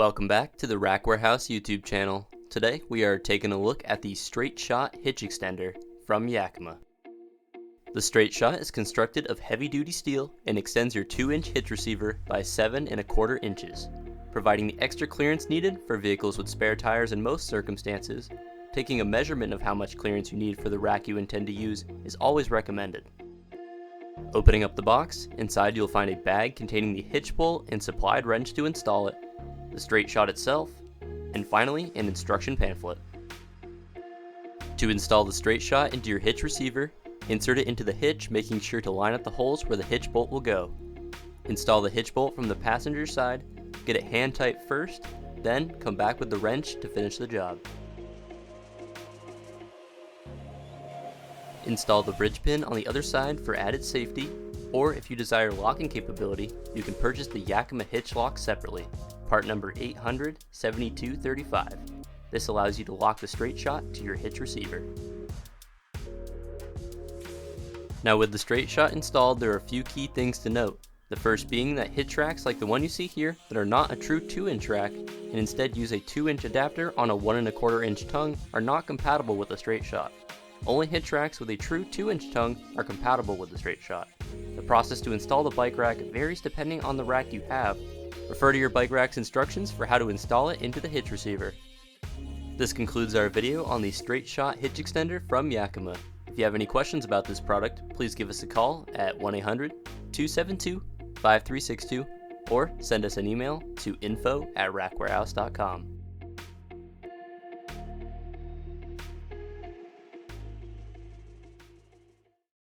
Welcome back to the Rack Warehouse YouTube channel. Today we are taking a look at the StraightShot hitch extender from Yakima. The StraightShot is constructed of heavy-duty steel and extends your 2-inch hitch receiver by 7 1/4 inches, providing the extra clearance needed for vehicles with spare tires in most circumstances. Taking a measurement of how much clearance you need for the rack you intend to use is always recommended. Opening up the box, inside you'll find a bag containing the hitch bolt and supplied wrench to install it, the StraightShot itself, and finally an instruction pamphlet. To install the StraightShot into your hitch receiver, insert it into the hitch, making sure to line up the holes where the hitch bolt will go. Install the hitch bolt from the passenger side, get it hand tight first, then come back with the wrench to finish the job. Install the bridge pin on the other side for added safety, or if you desire locking capability, you can purchase the Yakima hitch lock separately, part number 87235. This allows you to lock the StraightShot to your hitch receiver. Now with the StraightShot installed, there are a few key things to note. The first being that hitch racks like the one you see here that are not a true 2-inch rack and instead use a 2-inch adapter on a 1 1/4 inch tongue are not compatible with the StraightShot. Only hitch racks with a true 2-inch tongue are compatible with the StraightShot. The process to install the bike rack varies depending on the rack you have. Refer to your bike rack's instructions for how to install it into the hitch receiver. This concludes our video on the StraightShot hitch extender from Yakima. If you have any questions about this product, please give us a call at 1-800-272-5362 or send us an email to info@rackwarehouse.com.